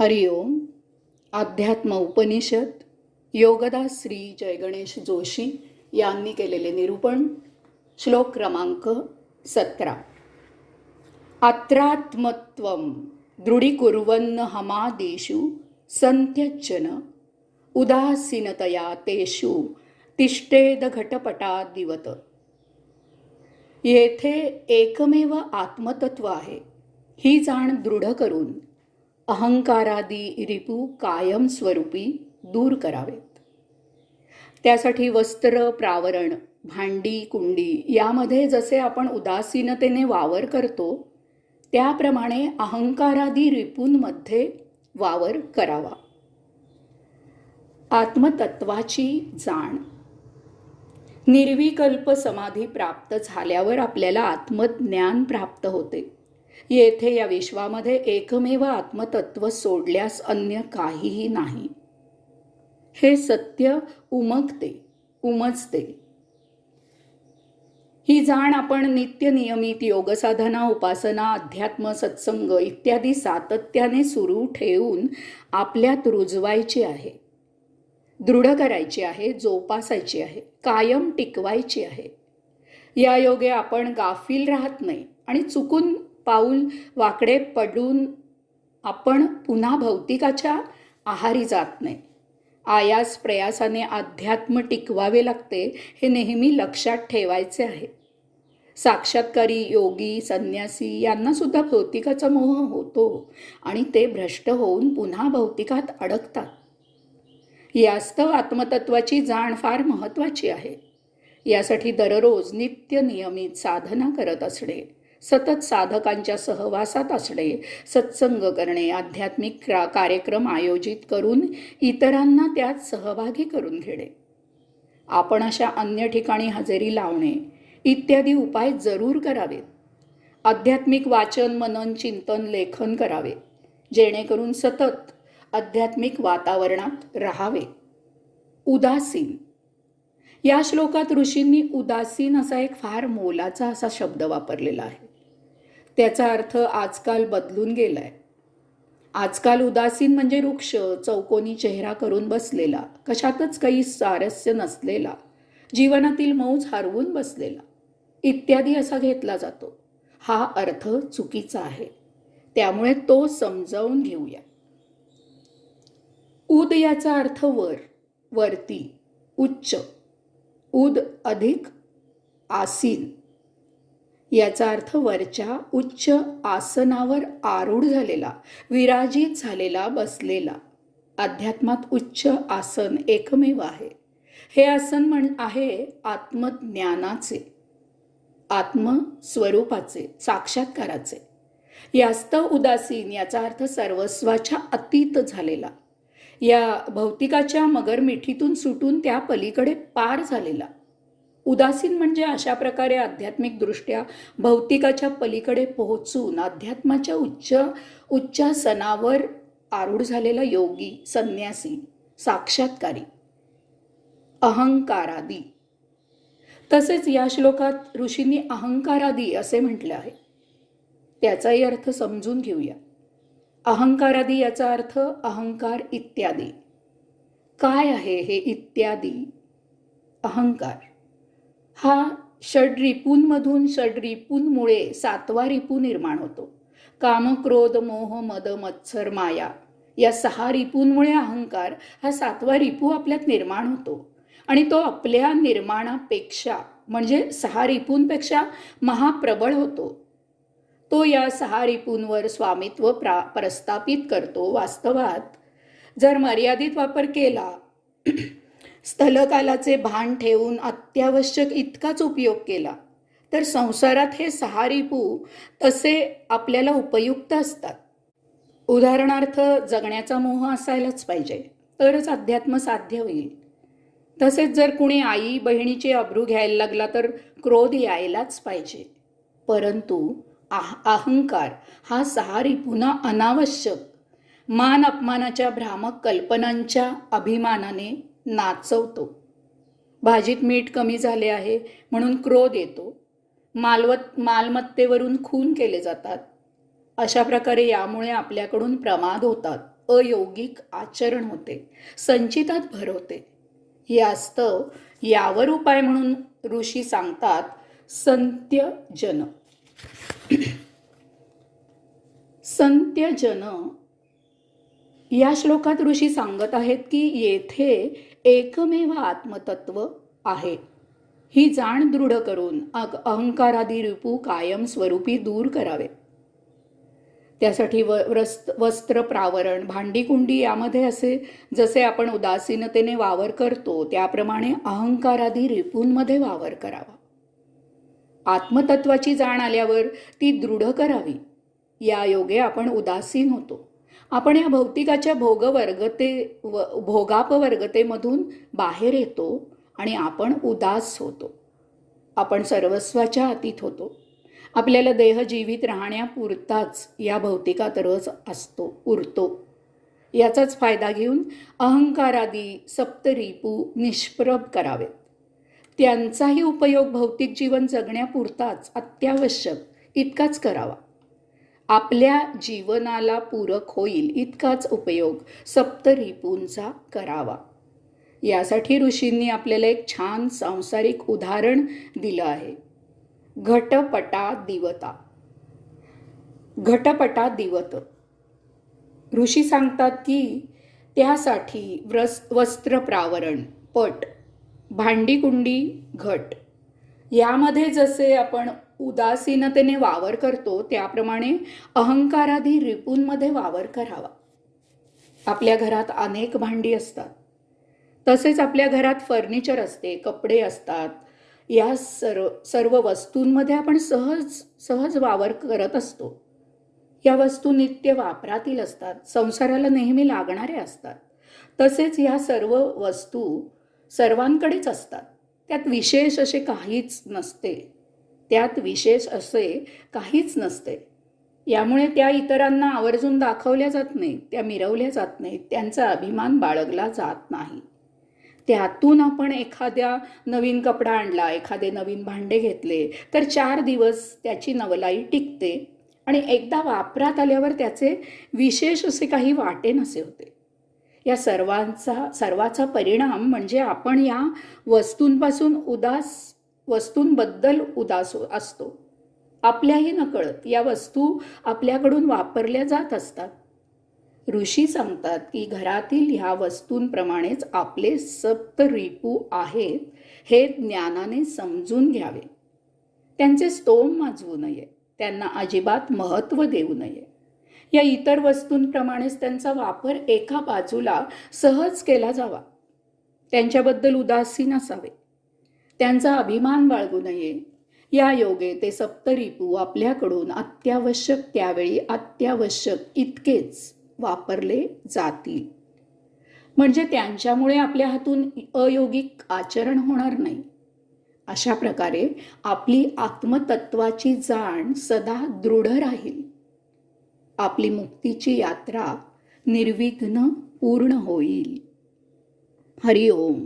हरिओम. अध्यात्म उपनिषद योगदास श्री जय गणेश जोशी यांनी केलेले निरूपण. श्लोक क्रमांक 17. अत्रात्मत्वं दृढीकुर्वन्न हमादेषु संत्यज्जन उदासीनतया तेषु तिष्ठेद घटपटादिवत. येथे एकमेव आत्मतत्व आहे ही जाण दृढ करून अहंकारादी रिपू कायम स्वरूपी दूर करावेत. त्यासाठी वस्त्र, प्रावरण, भांडी, कुंडी यामध्ये जसे आपण उदासीनतेने वावर करतो त्याप्रमाणे अहंकारादी रिपूंमध्ये वावर करावा. आत्मतत्वाची जाण. निर्विकल्प समाधी प्राप्त झाल्यावर आपल्याला आत्मज्ञान प्राप्त होते. येथे या विश्वामध्ये एकमेव आत्मतत्व सोडल्यास अन्य काहीही नाही हे सत्य उमजते. ही जाण आपण नित्य नियमित योगसाधना, उपासना, अध्यात्म, सत्संग इत्यादी सातत्याने सुरू ठेवून आपल्यात रुजवायची आहे, दृढ करायची आहे, जोपासायची आहे, कायम टिकवायची आहे. या योगे आपण गाफील राहत नाही आणि चुकून पाऊल वाकडे पडून आपण पुन्हा भौतिकाच्या आहारी जात नाही. आयास प्रयासाने अध्यात्म टिकवावे लागते हे नेहमी लक्षात ठेवायचे आहे. साक्षात्कारी योगी, संन्यासी यांना सुद्धा भौतिकाचा मोह होतो आणि ते भ्रष्ट होऊन पुन्हा भौतिकात अडकतात. यास्तव आत्मतत्वाची जाण फार महत्त्वाची आहे. यासाठी दररोज नित्य नियमित साधना करत असणे, सतत साधकांच्या सहवासात असणे, सत्संग करणे, आध्यात्मिक कार्यक्रम आयोजित करून इतरांना त्यात सहभागी करून घेणे, आपण अशा अन्य ठिकाणी हजेरी लावणे इत्यादी उपाय जरूर करावेत. आध्यात्मिक वाचन, मनन, चिंतन, लेखन करावे जेणेकरून सतत आध्यात्मिक वातावरणात राहावे. उदासीन. या श्लोकात ऋषींनी उदासीन असा एक फार मोलाचा असा शब्द वापरलेला आहे. त्याचा अर्थ आजकाल बदलून गेलाय. आजकाल उदासीन म्हणजे वृक्ष, चौकोनी चेहरा करून बसलेला, कशातच काही सारस्य नसलेला, जीवनातील मौज हरवून बसलेला इत्यादी असा घेतला जातो. हा अर्थ चुकीचा आहे, त्यामुळे तो समजावून घेऊया. उद याचा अर्थ वर, वरती, उच्च. उद अधिक आसीन याचा अर्थ वरच्या उच्च आसनावर आरूढ झालेला, विराजित झालेला, बसलेला. अध्यात्मात उच्च आसन एकमेव आहे. हे आसन आहे आत्मज्ञानाचे, आत्मस्वरूपाचे, साक्षात्काराचे. यास्तव उदासीन याचा अर्थ सर्वस्वाच्या अतीत झालेला, या भौतिकाच्या मगरमिठीतून सुटून त्या पलीकडे पार झालेला. उदासीन म्हणजे अशा प्रकारे आध्यात्मिक दृष्ट्या भौतिकाच्या पलीकडे पोहोचून अध्यात्माच्या उच्चासनावर आरूढ झालेला योगी, संन्यासी, साक्षात्कारी. अहंकारादी. तसेच या श्लोकात ऋषींनी अहंकारादी असे म्हटले आहे. त्याचाही अर्थ समजून घेऊया. अहंकारादी याचा अर्थ अहंकार इत्यादी. काय आहे हे इत्यादी? अहंकार हा षड्रिपूंमधून, षड्रिपूंमुळे सातवा रिपू निर्माण होतो. काम, क्रोध, मोह, मद, मत्सर, माया या 6 रिपूंमुळे अहंकार हा 7वा रिपू आपल्यात निर्माण होतो आणि तो आपल्या निर्माणापेक्षा म्हणजे 6 रिपूंपेक्षा महाप्रबळ होतो. तो या 6 रिपूंवर स्वामित्व प्रस्थापित करतो. वास्तवात जर मर्यादित वापर केला, स्थलकालाचे भान ठेवून अत्यावश्यक इतकाच उपयोग केला तर संसारात हे 6 रिपू तसे आपल्याला उपयुक्त असतात. उदाहरणार्थ, जगण्याचा मोह असायलाच पाहिजे तरच अध्यात्म साध्य होईल. तसेच जर कुणी आई बहिणीची अब्रू घ्यायला लागला तर क्रोध यायलाच पाहिजे. परंतु अहंकार हा 6 रिपूंना अनावश्यक मान अपमानाच्या भ्रामक कल्पनांच्या अभिमानाने नाचवतो. भाजीत मीठ कमी झाले आहे म्हणून क्रोध येतो. मालमत्तेवरून खून केले जातात. अशा प्रकारे यामुळे आपल्याकडून प्रमाद होतात. अयोगिक आचरण होते, संचितात भर होते. यास्तव यावर उपाय म्हणून ऋषी सांगतात संत्यजन. संत्यजन या श्लोकात ऋषी सांगत आहेत की येथे एकमेव आत्मतत्व आहे. ही जाण दृढ करून अहंकारादी रिपू कायम स्वरूपी दूर करावे. त्यासाठी वस्त्र प्रावरण, भांडीकुंडी यामध्ये असे जसे आपण उदासीनतेने वावर करतो त्याप्रमाणे अहंकारादी रिपूंमध्ये वावर करावा. आत्मतत्वाची जाण आल्यावर ती दृढ करावी. या योगे आपण उदासीन होतो. आपण या भौतिकाच्या भोगापवर्गतेमधून बाहेर येतो आणि आपण उदास होतो. आपण सर्वस्वाच्या अतीत होतो. आपल्याला देह जीवित राहण्यापुरताच या भौतिकात रस उरतो. याचाच फायदा घेऊन अहंकारादी सप्तरिपू निष्प्रभ करावेत. त्यांचाही उपयोग भौतिक जीवन जगण्यापुरताच अत्यावश्यक इतकाच करावा. आपल्या जीवनाला पूरक होईल इतकाच उपयोग सप्तरिपूंचा करावा. यासाठी ऋषींनी आपल्याला एक छान सांसारिक उदाहरण दिलं आहे. घटपटा दिवत. ऋषी सांगतात की त्यासाठी वस्त्र प्रावरण, पट, भांडीकुंडी, घट यामध्ये जसे आपण उदासीनतेने वावर करतो त्याप्रमाणे अहंकारादी रिपूंमध्ये वावर करावा. आपल्या घरात अनेक भांडी असतात. तसेच आपल्या घरात फर्निचर असते, कपडे असतात. या सर्व वस्तूंमध्ये आपण सहज वावर करत असतो. या वस्तू नित्य वापरातील असतात, संसाराला नेहमी लागणाऱ्या असतात. तसेच या सर्व वस्तू सर्वांकडेच असतात. त्यात विशेष असे काहीच नसते. यामुळे त्या इतरांना आवर्जून दाखवल्या जात नाहीत, त्या मिरवल्या जात नाहीत, त्यांचा अभिमान बाळगला जात नाही. त्यातून आपण एखाद्या नवीन कपडा आणला, एखादे नवीन भांडे घेतले तर 4 दिवस त्याची नवलाई टिकते आणि एकदा वापरात आल्यावर त्याचे विशेष असे काही वाटे नसे होते. या सर्वाचा परिणाम म्हणजे आपण या वस्तूंबद्दल उदास असतो. आपल्याही नकळत या वस्तू आपल्याकडून वापरल्या जात असतात. ऋषी सांगतात की घरातील ह्या वस्तूंप्रमाणेच आपले सप्तरिपू आहेत हे ज्ञानाने समजून घ्यावे. त्यांचे स्तोम माजवू नये, त्यांना अजिबात महत्त्व देऊ नये. या इतर वस्तूंप्रमाणेच त्यांचा वापर एका बाजूला सहज केला जावा. त्यांच्याबद्दल उदासीन असावे, त्यांचा अभिमान बाळगू नये. या योगे ते सप्तरिपू आपल्याकडून अत्यावश्यक त्यावेळी अत्यावश्यक इतकेच वापरले जातील. म्हणजे त्यांच्यामुळे आपल्या हातून अयोगिक आचरण होणार नाही. अशा प्रकारे आपली आत्मतत्वाची जाण सदा दृढ राहील. आपली मुक्तीची यात्रा निर्विघ्न पूर्ण होईल. हरि ओम.